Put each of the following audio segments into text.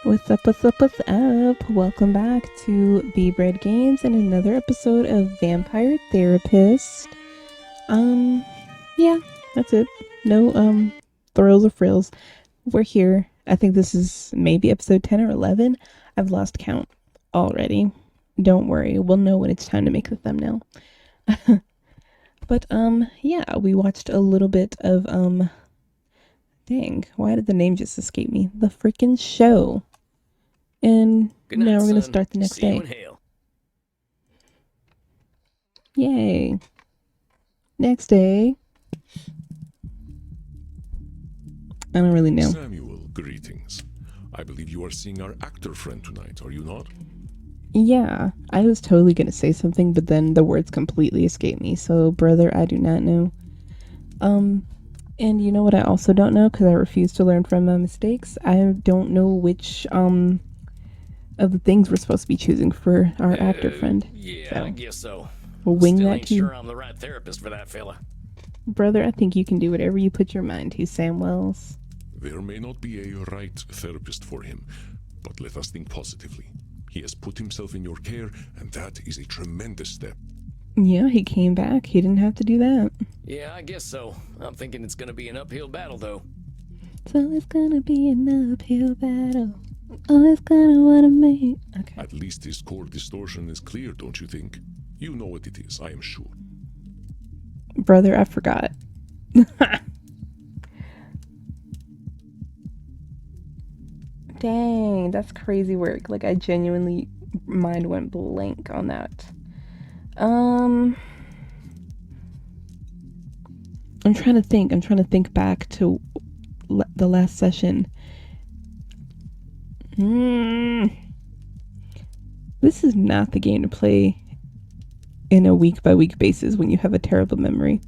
What's up, what's up, what's up? Welcome back to Be Bread Games and another episode of Vampire Therapist. Yeah, that's it. No, thrills or frills. We're here. I think this is maybe episode 10 or 11. I've lost count already. Don't worry, we'll know when it's time to make the thumbnail. But, yeah, we watched a little bit of, dang, why did the name just escape me? The freaking show. And now we're going to start the next day. Yay. Next day. I don't really know. Samuel, greetings. I believe you are seeing our actor friend tonight, are you not? Yeah, I was totally going to say something, but then the words completely escaped me. So, brother, I do not know. And you know what I also don't know, because I refuse to learn from my mistakes? I don't know which, of the things we're supposed to be choosing for our actor friend. Yeah, so, I guess so. We'll wing Still that ain't too. sure I'm the right therapist for that fella. Brother, I think you can do whatever you put your mind to, Sam Wells. There may not be a right therapist for him, but let us think positively. He has put himself in your care, and that is a tremendous step. Yeah, he came back. He didn't have to do that. Yeah, I guess so. I'm thinking it's gonna be an uphill battle, though. So it's gonna be an uphill battle. Always gonna wanna make. Okay. At least his core distortion is clear, don't you think? You know what it is, I am sure. Brother, I forgot. Dang, that's crazy work. Like, I genuinely, mind went blank on that. I'm trying to think. I'm trying to think back to the last session. This is not the game to play in a week-by-week basis when you have a terrible memory.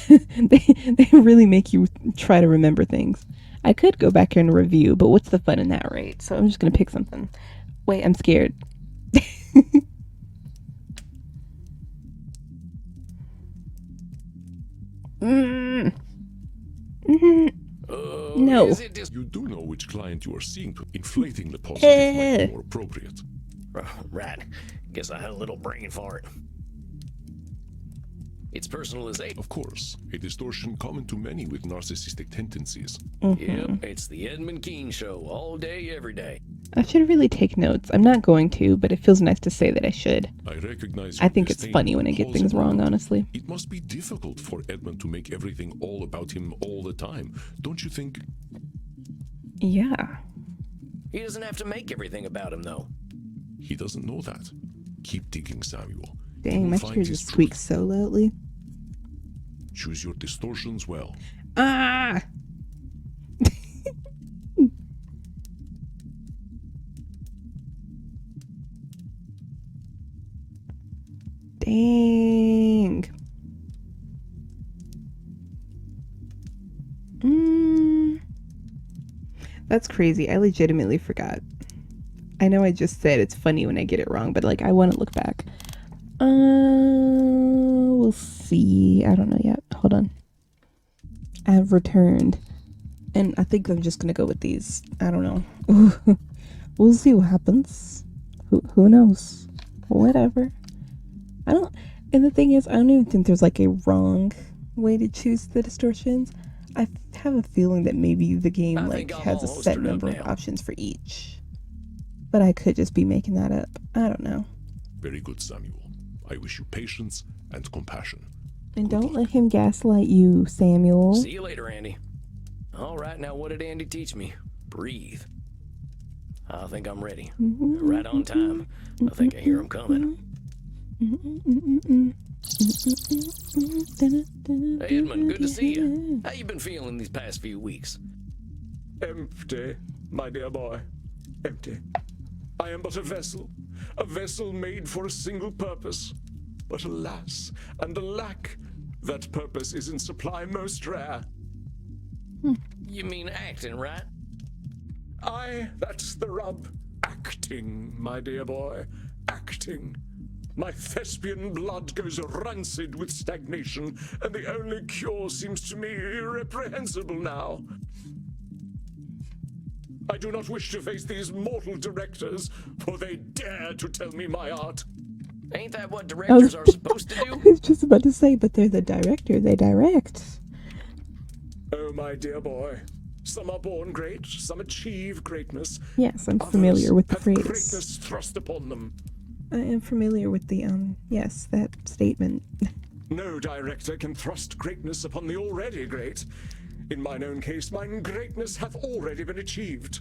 they really make you try to remember things. I could go back here and review, but what's the fun in that, right? So I'm just going to pick something. Wait, I'm scared. No. You do know which client you are seeing, inflating the positive might be more appropriate. Right. Guess I had a little brain fart. It's personalization. Of course, a distortion common to many with narcissistic tendencies. Yep, it's the Edmund Keane show, all day, every day. I should really take notes. I'm not going to, but it feels nice to say that I should. I recognize. I think it's funny when I get things wrong, honestly. It must be difficult for Edmund to make everything all about him all the time, don't you think? Yeah. He doesn't have to make everything about him, though. He doesn't know that. Keep digging, Samuel. Dang, my chair just squeaks so loudly. Choose your distortions well. Ah! Dang. That's crazy. I legitimately forgot. I know I just said it's funny when I get it wrong, but like I want to look back. We'll see. I don't know yet. Hold on. I've returned. And I think I'm just gonna go with these. I don't know. We'll see what happens. Who knows? Whatever. And the thing is, I don't even think there's like a wrong way to choose the distortions. I have a feeling that maybe the game like has a set number of options for each. But I could just be making that up. I don't know. Very good, Samuel. I wish you patience and compassion. And don't let him gaslight you, Samuel. See you later, Andy. All right, now what did Andy teach me? Breathe. I think I'm ready. Right on time. I think I hear him coming. Hey, Edmund, good to see you. How you been feeling these past few weeks? Empty, my dear boy. Empty. I am but a vessel made for a single purpose. But alas, and alack, that purpose is in supply most rare. You mean acting, right? Aye, that's the rub. Acting, my dear boy. Acting. My thespian blood goes rancid with stagnation, and the only cure seems to me irreprehensible now. I do not wish to face these mortal directors, for they dare to tell me my art. Ain't that what directors are supposed to I do? was just about to say, but they're the director. They direct. Oh, my dear boy. Some are born great, some achieve greatness. Yes, I'm Others familiar with the have phrase. greatness thrust upon them. I am familiar with the, yes, that statement. No director can thrust greatness upon the already great. In mine own case, mine greatness hath already been achieved.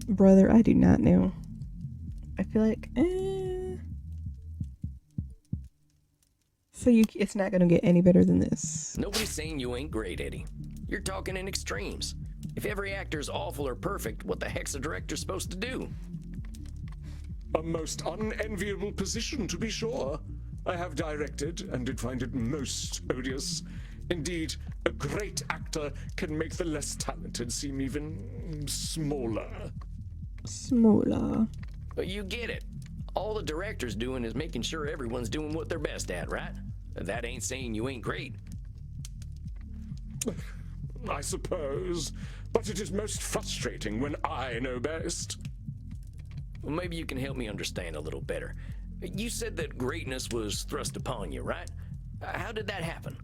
Brother, I do not know. I feel like, So it's not gonna get any better than this. Nobody's saying you ain't great, Eddie. You're talking in extremes. If every actor's awful or perfect, what the heck's a director supposed to do? A most unenviable position, to be sure. I have directed, and did find it most odious. Indeed, a great actor can make the less talented seem even smaller. Smaller. But you get it. All the director's doing is making sure everyone's doing what they're best at, right? That ain't saying you ain't great. I suppose, but it is most frustrating when I know best. Well, maybe you can help me understand a little better. You said that greatness was thrust upon you, right? How did that happen?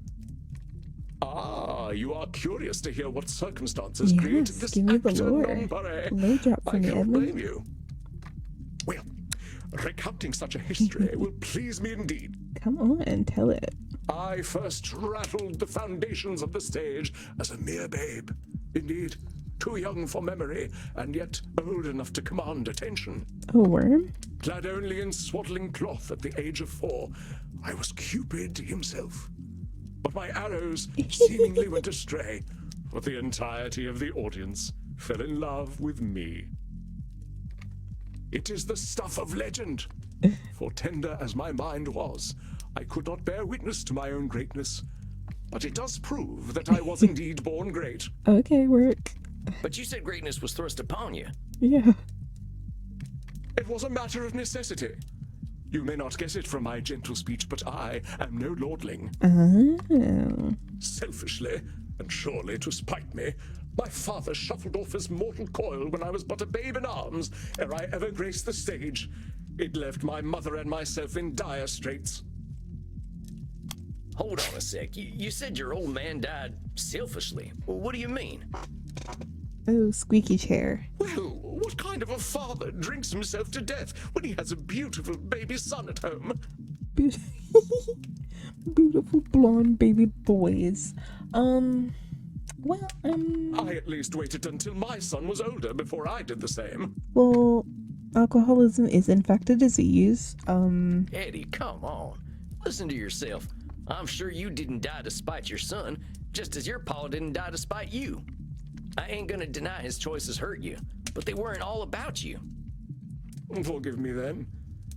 Ah, you are curious to hear what circumstances Yes, created this give me the actor lore. non-pare. Lore drop I from me, cannot Edmund. blame you. Well, recounting such a history will please me indeed. Come on, tell it. I first rattled the foundations of the stage as a mere babe. Indeed, too young for memory, and yet old enough to command attention. A worm? Clad only in swaddling cloth at the age of 4, I was Cupid himself. But my arrows seemingly went astray, for the entirety of the audience fell in love with me. It is the stuff of legend. For tender as my mind was, I could not bear witness to my own greatness. But it does prove that I was indeed born great. Okay, work. But you said greatness was thrust upon you. Yeah. It was a matter of necessity. You may not guess it from my gentle speech, but I am no lordling. Oh. Selfishly, and surely to spite me, my father shuffled off his mortal coil when I was but a babe in arms, ere I ever graced the stage. It left my mother and myself in dire straits. Hold on a sec. You said your old man died selfishly. Well, what do you mean? Oh, squeaky chair. Well, what kind of a father drinks himself to death when he has a beautiful baby son at home? Beautiful blonde baby boys. I at least waited until my son was older before I did the same. Well, alcoholism is in fact a disease. Eddie, come on. Listen to yourself. I'm sure you didn't die to spite your son, just as your pa didn't die to spite you. I ain't gonna deny his choices hurt you, but they weren't all about you. Forgive me then.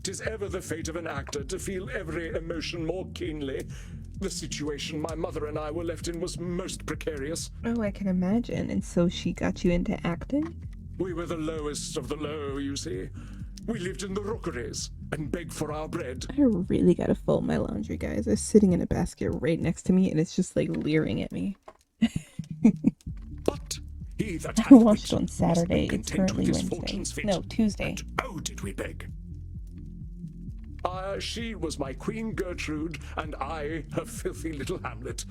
'Tis ever the fate of an actor to feel every emotion more keenly. The situation my mother and I were left in was most precarious. Oh, I can imagine. And so she got you into acting? We were the lowest of the low, you see. We lived in the rookeries and begged for our bread. I really gotta fold my laundry, guys. It's sitting in a basket right next to me, and it's just like leering at me. But he that I hath watched wit on must Saturday. be It's content with currently his Wednesday. fortune's fate. No, Tuesday. And oh, did we beg? She was my Queen Gertrude, and I her filthy little Hamlet.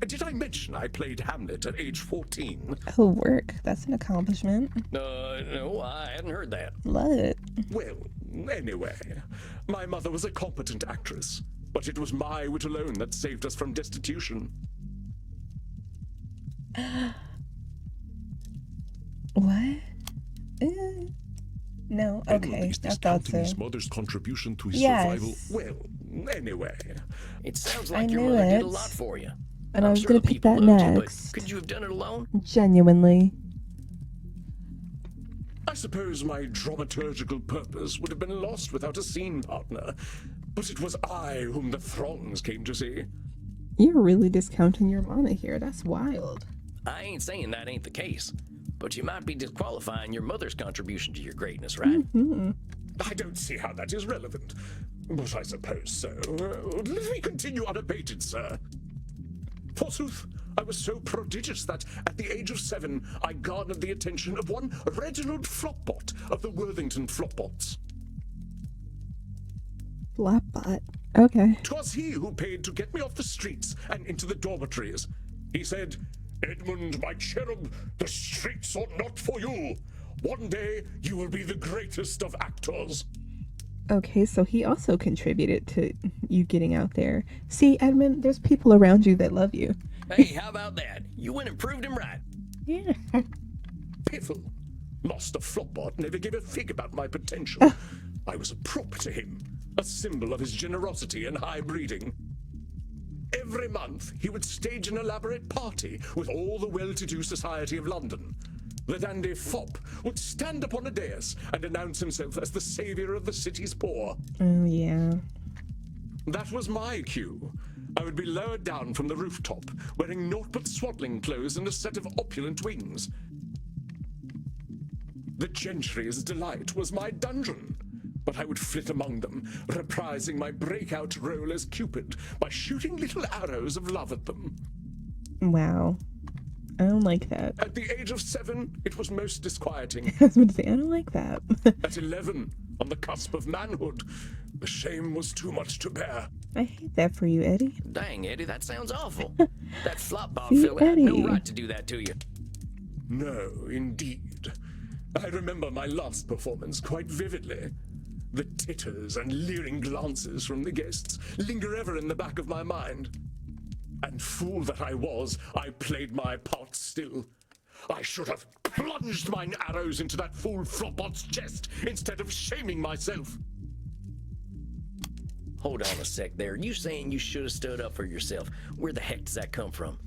Did I mention I played Hamlet at age 14? Oh, work. That's an accomplishment. No, I hadn't heard that. Love it. Well, anyway, my mother was a competent actress, but it was my wit alone that saved us from destitution. What? No, Edward, okay. is I this thought counting so. his mother's contribution to his Yes. survival? Well, anyway, It sounds I like your knew mother did a it. lot for you. And I I'm was sure gonna the pick people that loved you, but next. could you have done it alone? Genuinely. I suppose my dramaturgical purpose would have been lost without a scene partner, but it was I whom the throngs came to see. You're really discounting your mama here. That's wild. I ain't saying that ain't the case, but you might be disqualifying your mother's contribution to your greatness, right? I don't see how that is relevant, but I suppose so. Let me continue unabated, sir. Forsooth, I was so prodigious that, at the age of 7, I garnered the attention of one Reginald Flopbot of the Worthington Flopbots. Flopbot. Okay. 'Twas he who paid to get me off the streets and into the dormitories. He said, "Edmund, my cherub, the streets are not for you. One day you will be the greatest of actors." Okay, so he also contributed to you getting out there. See, Edmund, there's people around you that love you. Hey, how about that? You went and proved him right. Yeah. Piffle. Master Flopbot never gave a fig about my potential. I was a prop to him, a symbol of his generosity and high breeding. Every month, he would stage an elaborate party with all the well-to-do society of London. The dandy Fop would stand upon a dais and announce himself as the savior of the city's poor. Oh, yeah. That was my cue. I would be lowered down from the rooftop, wearing naught but swaddling clothes and a set of opulent wings. The gentry's delight was my dungeon, but I would flit among them, reprising my breakout role as Cupid by shooting little arrows of love at them. Wow. I don't like that. At the age of 7, it was most disquieting. I was going to say, I don't like that. At 11, on the cusp of manhood, the shame was too much to bear. I hate that for you, Eddie. Dang, Eddie, that sounds awful. That Flopbot See, fella had no Eddie. right to do that to you. No, indeed. I remember my last performance quite vividly. The titters and leering glances from the guests linger ever in the back of my mind. And fool that I was, I played my part still. I should have plunged mine arrows into that fool Flopbot's chest instead of shaming myself. Hold on a sec there. You saying you should have stood up for yourself. Where the heck does that come from?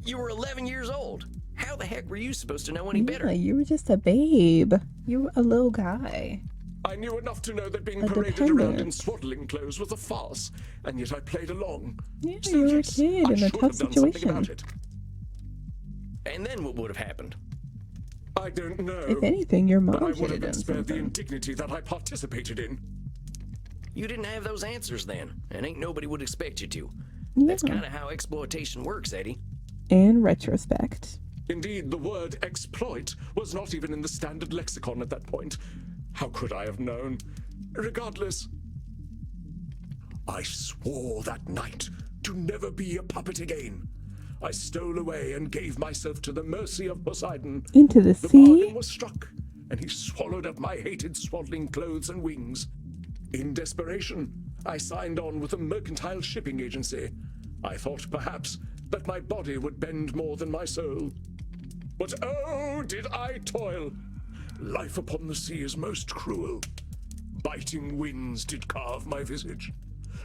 You were 11 years old. How the heck were you supposed to know any Yeah, better? you were just a babe. You were a little guy. I knew enough to know that being A paraded around in dependent. swaddling clothes was a farce, and yet I played along. Yeah, So you were a yes, kid I in a should tough have done something situation. about it. And then what would have happened? I don't know. If anything, your But I mom would should have have been done spared the something. indignity that I participated in. You didn't have those answers then, and ain't nobody would expect you to. Yeah. That's kind of how exploitation works, Eddie. In retrospect. Indeed, the word exploit was not even in the standard lexicon at that point. How could I have known? Regardless, I swore that night to never be a puppet again. I stole away and gave myself to the mercy of Poseidon. Into the The sea? bargain was struck, and he swallowed up my hated swaddling clothes and wings. In desperation, I signed on with a mercantile shipping agency. I thought, perhaps, that my body would bend more than my soul. But oh, did I toil! Life upon the sea is most cruel. Biting winds did carve my visage.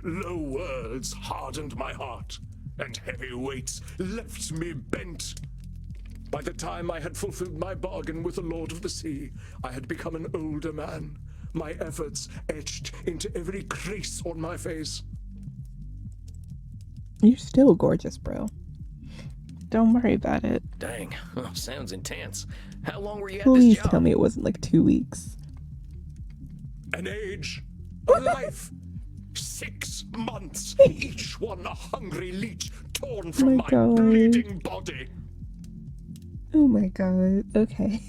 Low words hardened my heart, and heavy weights left me bent. By the time I had fulfilled my bargain with the Lord of the Sea, I had become an older man, my efforts etched into every crease on my face. You're still gorgeous, bro. Don't worry about it. Dang, sounds intense. How long were you at Please this job? tell me it wasn't like 2 weeks. An age, a life, 6 months, each one a hungry leech torn from My my God. bleeding body. Oh my god. Okay.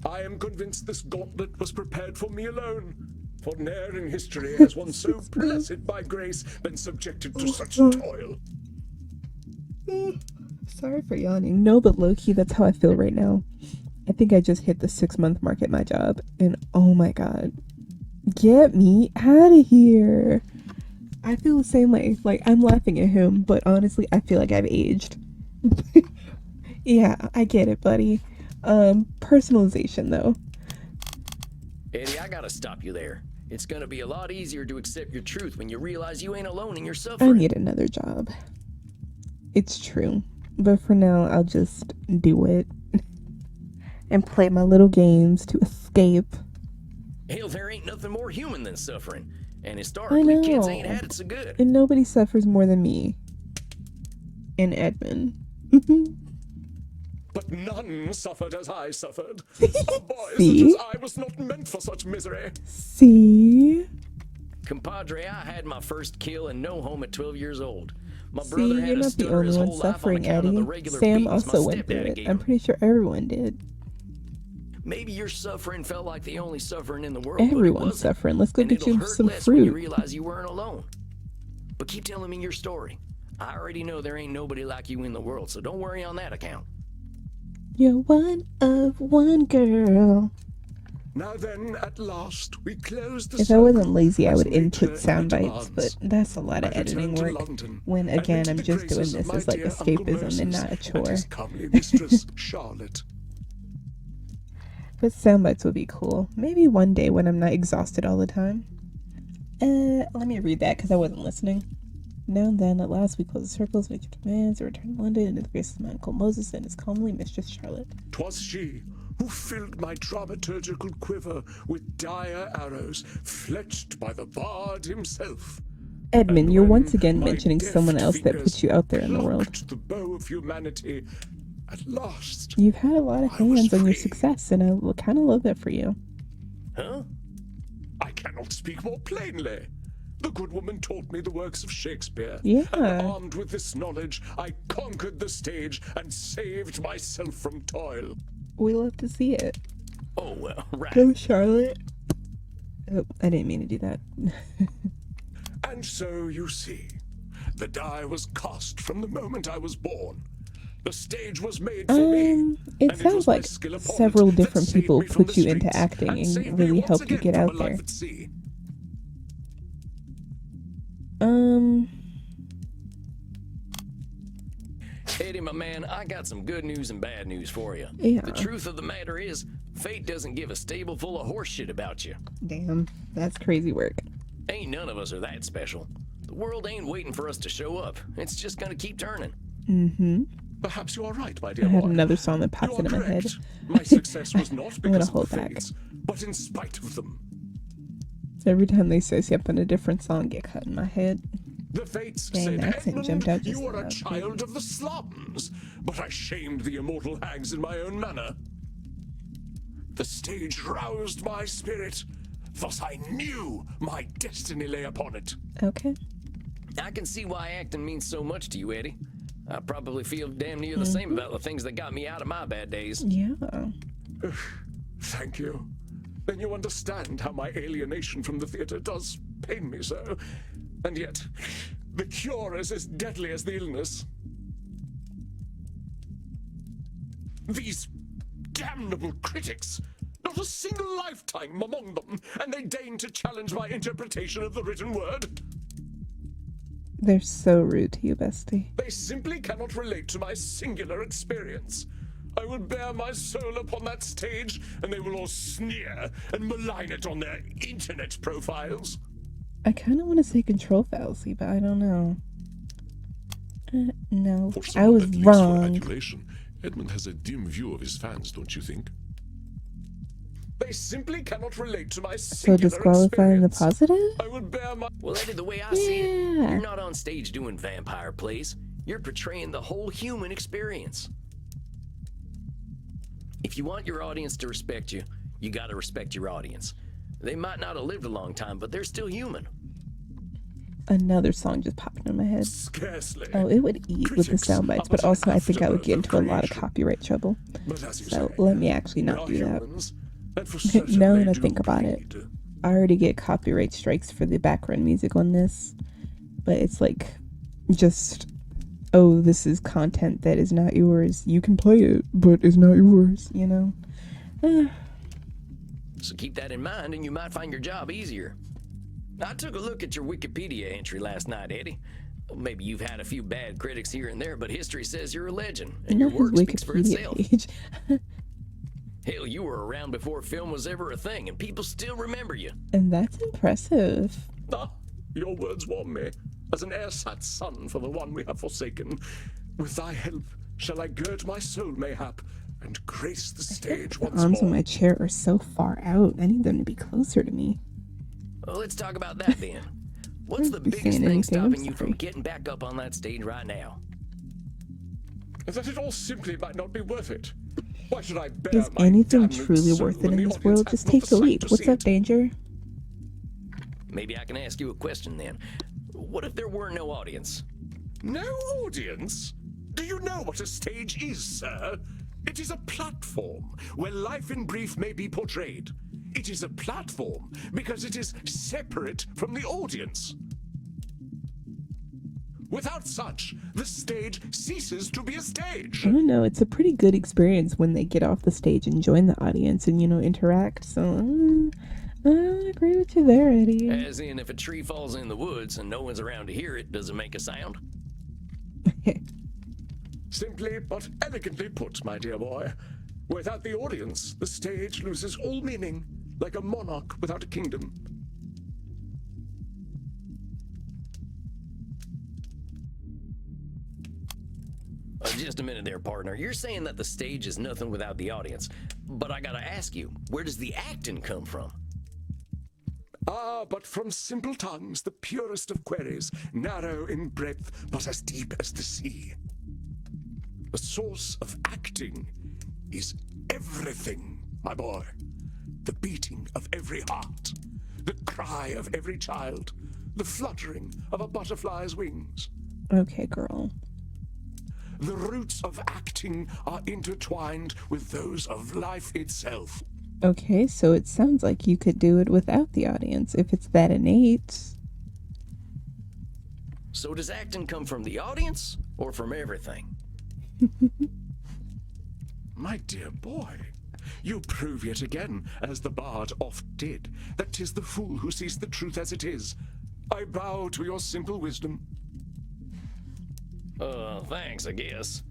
I am convinced this gauntlet was prepared for me alone. For ne'er in history has one so blessed by grace been subjected to such toil. Sorry for yawning. No, but low-key, that's how I feel right now. I think I just hit the 6-month mark at my job. And oh my god. Get me out of here. I feel the same way. Like, I'm laughing at him, but honestly, I feel like I've aged. Yeah, I get it, buddy. Personalization, though. Eddie, I gotta stop you there. It's gonna be a lot easier to accept your truth when you realize you ain't alone in your I suffering. need another job. It's true. But for now, I'll just do it. And play my little games to escape. Hell, there ain't nothing more human than suffering. And historically, kids ain't know. had it so good. And nobody suffers more than me. And Edmund. But none suffered as I suffered. A boy such See? as I was not meant for such misery. See? Compadre, I had my first kill and no home at 12 years old. My See, brother had you're a not the stutter only his one whole life on suffering, account of the Eddie. regular Sam beatings also my went through stepdaddy it. gave I'm him. pretty sure everyone did. Maybe your suffering felt like the only suffering in the world, but it Everyone's wasn't. suffering. Let's go And get it'll you hurt some less when you fruit. realize you weren't alone. But keep telling me your story. I already know there ain't nobody like you in the world, so don't worry on that account. You're one of one girl. Now then, at last, we close the If I circle wasn't lazy, I as would nature input sound bites, demands. but that's a lot of I return editing to work. London, When and again, into I'm the just doing graces of this my as like dear Uncle escapism and Mercer's not a and chore. his comely mistress, Charlotte. But sound bites would be cool. Maybe one day when I'm not exhausted all the time. Let me read that because I wasn't listening. Now and then, at last, we close the circles, make your demands, and return to London into the graces of my Uncle Moses and his comely mistress Charlotte. 'Twas she who filled my dramaturgical quiver with dire arrows, fletched by the bard himself. Edmund, And you're when once again my mentioning deft someone else that fingers put you out there in the world. plucked the bow of humanity, at last, You've had a lot of I was hands on your free. success, and I kind of love that for you. Huh? I cannot speak more plainly. The good woman taught me the works of Shakespeare. Yeah. And armed with this knowledge, I conquered the stage and saved myself from toil. We love to see it. Oh, well, right. Go, Charlotte. Oh, I didn't mean to do that. And so, you see, the die was cast from the moment I was born. The stage was made for me. It and sounds was my like skill upon several it that different saved people me from put the you into streets acting and and saved me really once helped you again get from out a life there. at sea. Eddie, my man, I got some good news and bad news for you. Yeah. The truth of the matter is, fate doesn't give a stable full of horse shit about you. Damn, that's crazy work. Ain't none of us are that special. The world ain't waiting for us to show up. It's just gonna keep turning. Perhaps you are right, my I dear had boy. another song that You pops are into my head. correct. My success was not I'm gonna because hold of the back. fates, but in spite of them. Every time they say something, a different song get cut in my head. The fates Dang, said, the accent Edmund, jumped out just you are a now. child of the slums. But I shamed the immortal hags in my own manner. The stage roused my spirit. Thus I knew my destiny lay upon it. Okay. I can see why acting means so much to you, Eddie. I probably feel damn near the same about the things that got me out of my bad days. Yeah. Thank you. Then you understand how my alienation from the theater does pain me so. And yet, the cure is as deadly as the illness. These damnable critics! Not a single lifetime among them, and they deign to challenge my interpretation of the written word. They're so rude to you, bestie. They simply cannot relate to my singular experience. I will bare my soul upon that stage, and they will all sneer and malign it on their internet profiles. I kind of want to say control fallacy, but I don't know. No, For I someone was that lives for wrong. adulation, Edmund has a dim view of his fans, don't you think? They simply cannot relate to my So singular disqualifying the experience. positive? I will bear my... Well, Eddie, the way I see it, Yeah. you're not on stage doing vampire plays. You're portraying the whole human experience. If you want your audience to respect you, you gotta respect your audience. They might not have lived a long time, but they're still human. Another song just popped into my head. Scarcely. Oh, it would eat with the Critics sound bites, are but but an also I think I would get into a lot of aftermath of copyright trouble. But as you So say, let me actually we not are do that. humans, and for certain Now they that I do think about it, bleed. I already get copyright strikes for the background music on this, but it's like just, oh, this is content that is not yours. You can play it, but it's not yours, you know? So keep that in mind and you might find your job easier. I took a look at your Wikipedia entry last night, Eddie. Maybe you've had a few bad critics here and there, but history says you're a legend, and your Not his work speaks for Wikipedia itself. page. Hell, you were around before film was ever a thing, and people still remember you. And that's impressive. Ah, your words warm me, as an ersatz son for the one we have forsaken. With thy help shall I gird my soul mayhap, and grace the stage The once arms more. on my chair are so far out. I need them to be closer to me. Well, let's talk about that then. What's the Be biggest saying thing anything, I'm stopping you from sorry. getting back up on that stage right now? That it all simply might not be worth it. Why should I bear Is my anything damned truly soul worth it when in the this audience world? has Just not take the the sight leap. to What's see up, it? Danger? maybe I can ask you a question then. What if there were no audience? No audience? Do you know what a stage is, sir? It is a platform where life in brief may be portrayed. It is a platform because it is separate from the audience. Without such, the stage ceases to be a stage. I don't know. It's a pretty good experience when they get off the stage and join the audience and, interact. So, I agree with you there, Eddie. As in, if a tree falls in the woods and no one's around to hear it, does it make a sound? Simply but elegantly put, my dear boy. Without the audience, the stage loses all meaning, like a monarch without a kingdom. Just a minute there, partner. You're saying that the stage is nothing without the audience. But I gotta ask you, where does the acting come from? Ah, but from simple tongues, the purest of queries, narrow in breadth, but as deep as the sea. The source of acting is everything, my boy. The beating of every heart, the cry of every child, the fluttering of a butterfly's wings. Okay, girl. The roots of acting are intertwined with those of life itself. Okay, so it sounds like you could do it without the audience if it's that innate. So does acting come from the audience or from everything? My dear boy, you prove yet again, as the bard oft did, that 'tis the fool who sees the truth as it is. I bow to your simple wisdom. Thanks, I guess.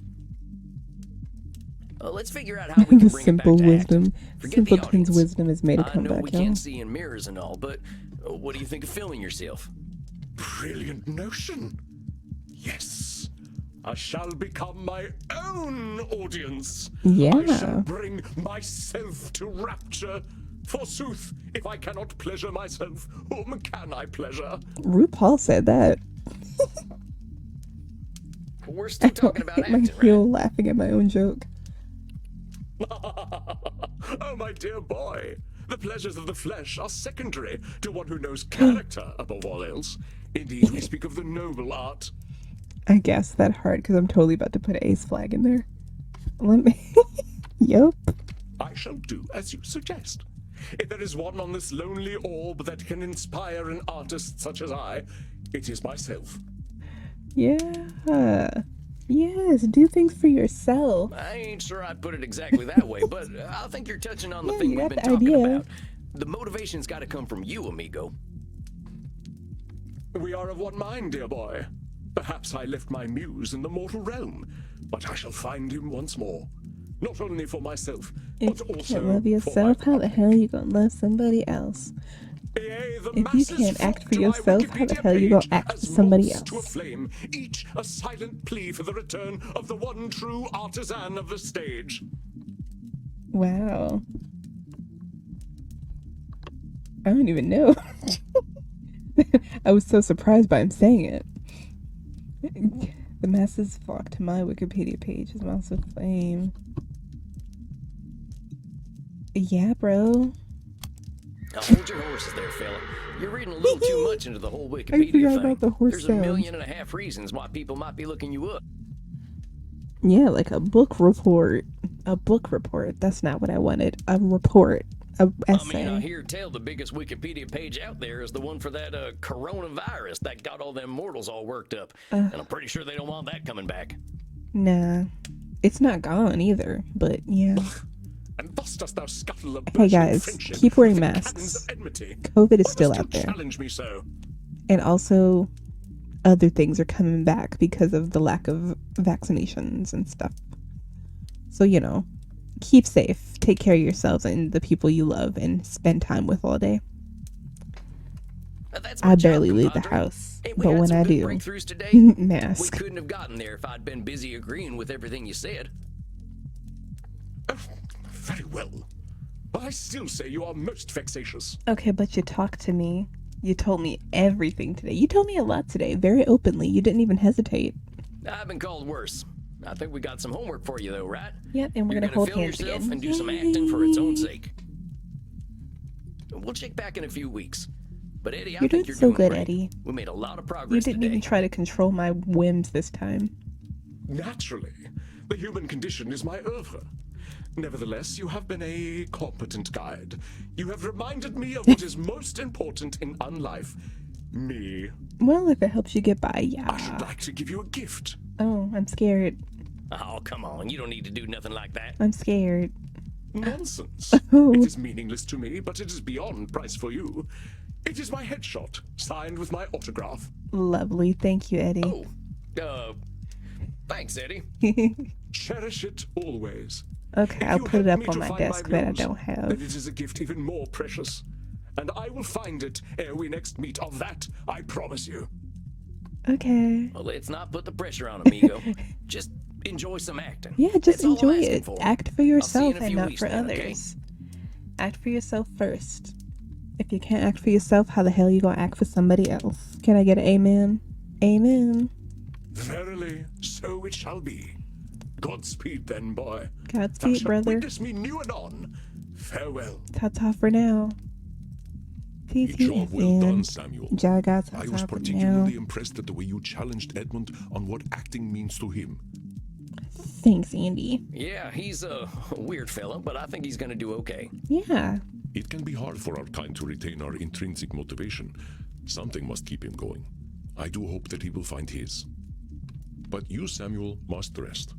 Let's figure out how we can The bring simple it back to wisdom. acting. Forget the Simpleton's audience. wisdom has made a I know comeback, we y'all. can't see in mirrors and all, but what do you think of filming yourself? Brilliant notion. Yes, I shall become my own audience. I shall Yeah. bring myself to rapture. Forsooth, if I cannot pleasure myself, whom can I pleasure? RuPaul said that. We're still talking about Hit my acting, heel right? laughing at my own joke. Oh, my dear boy, the pleasures of the flesh are secondary to one who knows character above all else. Indeed, we speak of the noble art. I guessed that hard because I'm totally about to put an ace flag in there. Let me. Yup. I shall do as you suggest. If there is one on this lonely orb that can inspire an artist such as I, it is myself. Yeah. Yes, do things for yourself. I ain't sure I'd put it exactly that way, but I think you're touching on the Yeah, thing you we've got been the talking idea. about. The motivation's got to come from you, amigo. We are of one mind, dear boy. Perhaps I left my muse in the mortal realm, but I shall find him once more. Not only for myself, If but you also can't love for yourself, my how the public. hell you gonna love somebody else? Yea, the If you masses can't act flock for to my yourself, how the Wikipedia hell you gonna page act for as somebody moths to a else? flame, each a silent plea for the return of the one true artisan of the stage. Wow. I don't even know. I was so surprised by him saying it. The masses flock to my Wikipedia page as Mouse of Flame. Yeah, bro. Now hold your horses there, fella. You're reading a little too much into the whole Wikipedia forgot thing. about the horse There's sounds. 1.5 million reasons why people might be looking you up. Yeah, like a book report. A book report. That's not what I wanted. A report. A essay. I mean, I hear tell the biggest Wikipedia page out there is the one for that coronavirus that got all them mortals all worked up. And I'm pretty sure they don't want that coming back. Nah. It's not gone either, but yeah. And thus dost thou scuttle a Hey burgeoning guys, friendship keep wearing with the masks. cannons of enmity. COVID is Why still must out you there. challenge me so? And also, other things are coming back because of the lack of vaccinations and stuff. So, keep safe. Take care of yourselves and the people you love and spend time with all day. That's my I job, barely leave the compadre. house, Ain't we but had when some I good do, breakthroughs today? We mask. couldn't have gotten there if I'd been busy agreeing with everything you said. Oh, very well. But I still say you are most vexatious. Okay, but you talked to me. You told me everything today. You told me a lot today, very openly. You didn't even hesitate. I've been called worse. I think we got some homework for you, though, right? Yep, and we're You're gonna hold film hands yourself again. and do some acting for its own sake. We'll check back in a few weeks. But Eddie, I You're think doing you're so doing good, great. Eddie. We made a lot of You progress didn't today. even try to control my whims this time. Naturally, the human condition is my oeuvre. Nevertheless, you have been a competent guide. You have reminded me of what is most important in unlife. Me. Well, if it helps you get by, I yeah. should like to give you a gift. Oh, I'm scared. Oh, come on. You don't need to do nothing like that. I'm scared. Nonsense. Oh. It is meaningless to me, but it is beyond price for you. It is my headshot, signed with my autograph. Lovely. Thank you, Eddie. Oh, thanks, Eddie. Cherish it always. Okay, If I'll you put it help up me on to my find desk that I muse, don't have. then it is a gift even more precious. And I will find it ere we next meet. Of that, I promise you. Okay. Well, let's not put the pressure on, amigo. Just enjoy some acting. Yeah, just That's all I'm enjoy asking it. for. Act for I'll see you yourself in a and few not weeks for then, okay? others. Act for yourself first. If you can't act for yourself, how the hell you gonna act for somebody else? Can I get an amen? Amen. Verily, so it shall be. Godspeed then, boy. Thou Godspeed, shalt brother. witness me new anon. Farewell. Ta-ta for now. A job well done, Samuel. Jaga I was ta-ta for now. particularly impressed at the way you challenged Edmund on what acting means to him. Thanks, Andy. Yeah, he's a weird fellow, but I think he's gonna do okay. Yeah. It can be hard for our kind to retain our intrinsic motivation. Something must keep him going. I do hope that he will find his. But you, Samuel, must rest.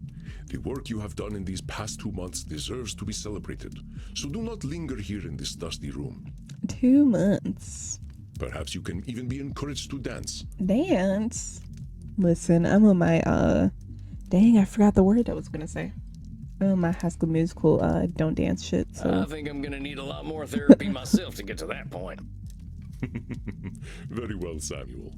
The work you have done in these past 2 months deserves to be celebrated. So do not linger here in this dusty room. 2 months. Perhaps you can even be encouraged to dance. Dance. Listen, I'm on my dang, I forgot the word I was gonna say. I'm on my High School Musical don't dance shit. I So think I'm gonna need a lot more therapy myself to get to that point. Very well, Samuel.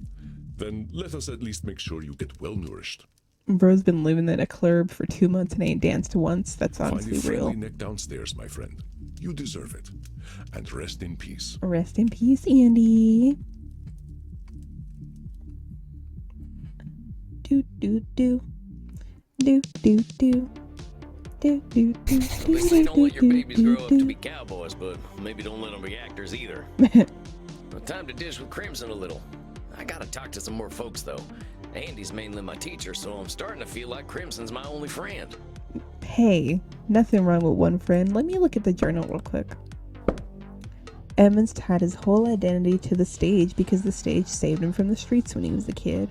Then let us at least make sure you get well nourished. bro's been living in a club for 2 months and ain't danced once. That's Find a honestly friendly real. neck downstairs, my friend. You deserve it. And rest in peace. Rest in peace, Andy. Do do do. Do do do. Do do do At least do they don't let your do babies do grow up to do. be cowboys, but maybe don't let them be actors either. Well, time to dish with Crimson a little. I gotta talk to some more folks, though. Andy's mainly my teacher, so I'm starting to feel like Crimson's my only friend. Hey, nothing wrong with one friend. Let me look at the journal real quick. Edmund's tied his whole identity to the stage because the stage saved him from the streets when he was a kid.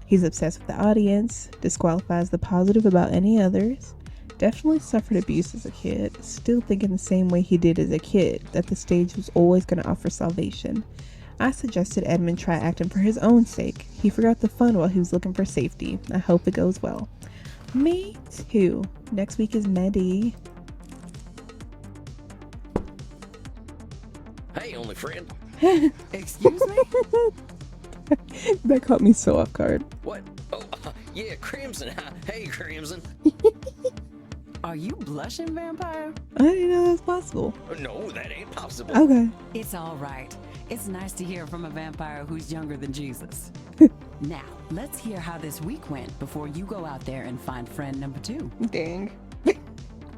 He's obsessed with the audience, disqualifies the positive about any others, definitely suffered abuse as a kid, still thinking the same way he did as a kid, that the stage was always going to offer salvation. I suggested Edmund try acting for his own sake. He forgot the fun while he was looking for safety. I hope it goes well. Me too. Next week is Medi. Hey, only friend. Excuse me? That caught me so off guard. What? Oh, yeah, Crimson. Hey, Crimson. Are you blushing, vampire? I didn't know that was possible. No, that ain't possible. Okay. It's all right. It's nice to hear from a vampire who's younger than Jesus. Now, let's hear how this week went before you go out there and find friend number 2. Dang.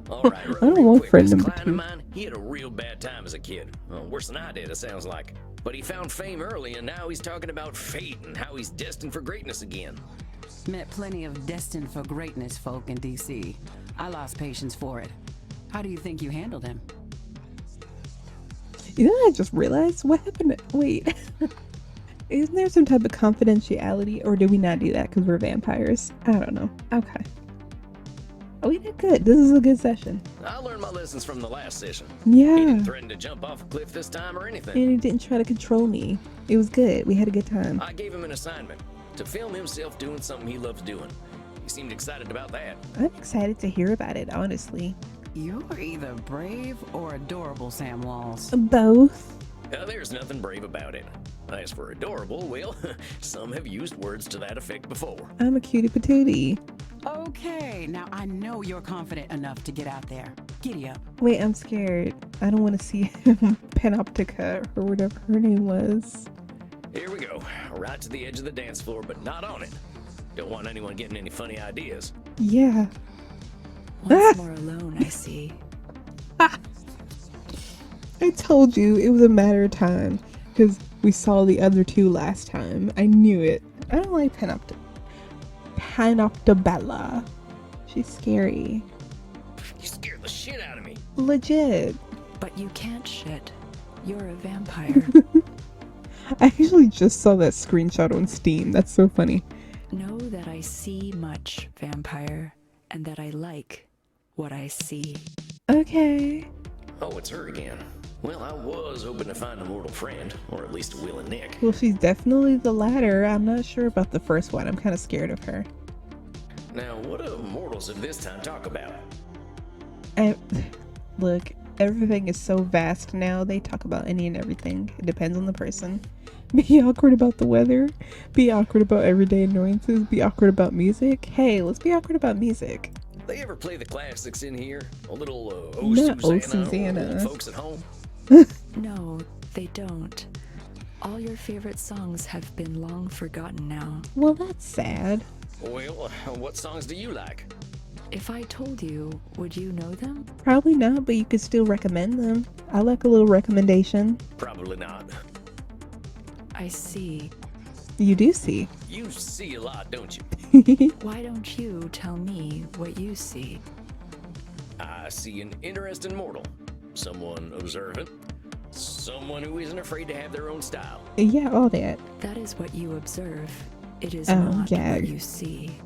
All right, I don't real want quick, friend this number client 2. of mine, he had a real bad time as a kid. Worse than I did, it sounds like. But he found fame early, and now he's talking about fate and how he's destined for greatness again. Met plenty of destined for greatness folk in DC. I lost patience for it. How do you think you handled him? You know what I just realized? What happened? Wait. Isn't there some type of confidentiality, or did we not do that because we're vampires? I don't know. Okay. Oh, we did good. This is a good session. I learned my lessons from the last session. Yeah. He didn't threaten to jump off a cliff this time or anything. And he didn't try to control me. It was good. We had a good time. I gave him an assignment to film himself doing something he loves doing. He seemed excited about that. I'm excited to hear about it, honestly. You're either brave or adorable, Sam Walls. Both. There's nothing brave about it. As for adorable, well, some have used words to that effect before. I'm a cutie patootie. Okay, now I know you're confident enough to get out there. Giddy up. Wait, I'm scared. I don't want to see him Panoptica or whatever her name was. Here we go. Right to the edge of the dance floor, but not on it. Don't want anyone getting any funny ideas. Yeah. Once more alone, I see. I told you it was a matter of time. because we saw the other two last time. I knew it. I don't like Panoptobella. She's scary. You scared the shit out of me. Legit. But you can't shit. You're a vampire. I actually just saw that screenshot on Steam. That's so funny. Know that I see much, vampire, and that I like what I see. Okay. Oh, it's her again. Well, I was hoping to find a mortal friend, or at least a Will and Nick. Well, she's definitely the latter. I'm not sure about the first one. I'm kind of scared of her. Now, what do mortals of this time talk about? Look, everything is so vast now. They talk about any and everything. It depends on the person. Be awkward about the weather. Be awkward about everyday annoyances. Be awkward about music. Hey, let's be awkward about music. They ever play the classics in here? A little Not Oh Oh, Susanna, Susanna. or Old Folks at Home? No, they don't. All your favorite songs have been long forgotten now. Well, that's sad. Well, what songs do you like? If I told you, would you know them? Probably not, but you could still recommend them. I like a little recommendation. Probably not. I see. You do see. You see a lot, don't you? Why don't you tell me what you see? I see an interesting mortal. Someone observant. Someone who isn't afraid to have their own style. Yeah, all that. That is what you observe. It is Oh, not gag. what you see.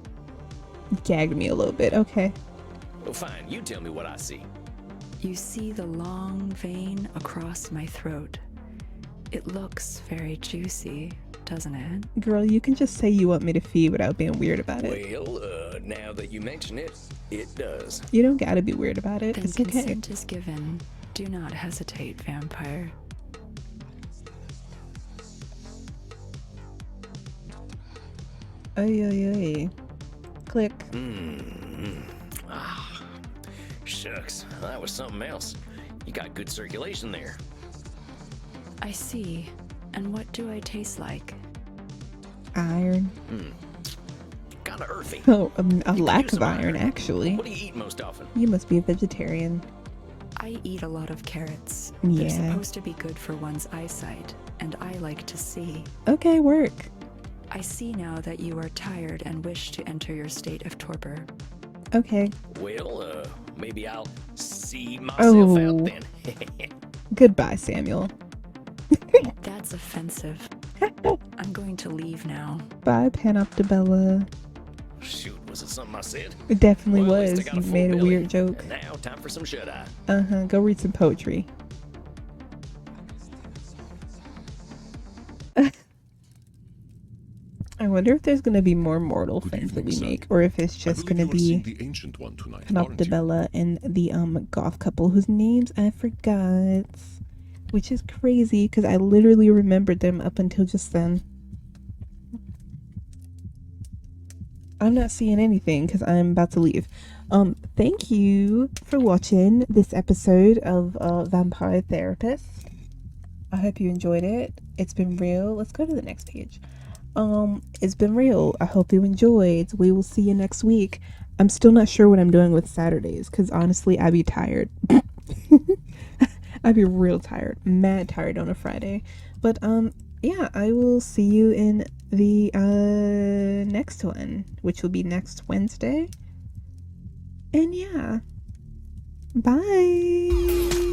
Gagged me a little bit. Okay. Well, fine, you tell me what I see. You see the long vein across my throat. It looks very juicy, doesn't it? Girl, you can just say you want me to feed without being weird about it. Well, now that you mention it, it does. You don't gotta be weird about it. Then It's okay. consent is given. Do not hesitate, vampire. Oy, oy, oy. Click. Shucks, that was something else. You got good circulation there. I see. And what do I taste like? Iron. Kinda earthy. Oh, a could lack use of some iron, actually. What do you eat most often? You must be a vegetarian. I eat a lot of carrots. Yeah. They're supposed to be good for one's eyesight, and I like to see. Okay, work. I see now that you are tired and wish to enter your state of torpor. Okay. Well, maybe I'll see myself Oh. out then. Goodbye, Samuel. That's offensive. I'm going to leave now. Bye, Panoptobella. Shoot, was it something I said? It definitely Well, at least I was. got You full made a belly. weird joke. And now, time for some shut-eye. Go read some poetry. I wonder if there's gonna be more mortal Good things that we evening, sir. make, or if it's I just believe gonna you are seeing be the ancient one tonight, aren't you? Panoptobella and the goth couple whose names I forgot, which is crazy because I literally remembered them up until just then. I'm not seeing anything because I'm about to leave. Thank you for watching this episode of Vampire Therapist. I hope you enjoyed it. It's been real. Let's go to the next page. It's been real. I hope you enjoyed. We will see you next week. I'm still not sure what I'm doing with Saturdays because honestly, I'd be tired. I'd be real tired, mad tired on a Friday. But yeah, I will see you in the next one, which will be next Wednesday. And yeah, bye.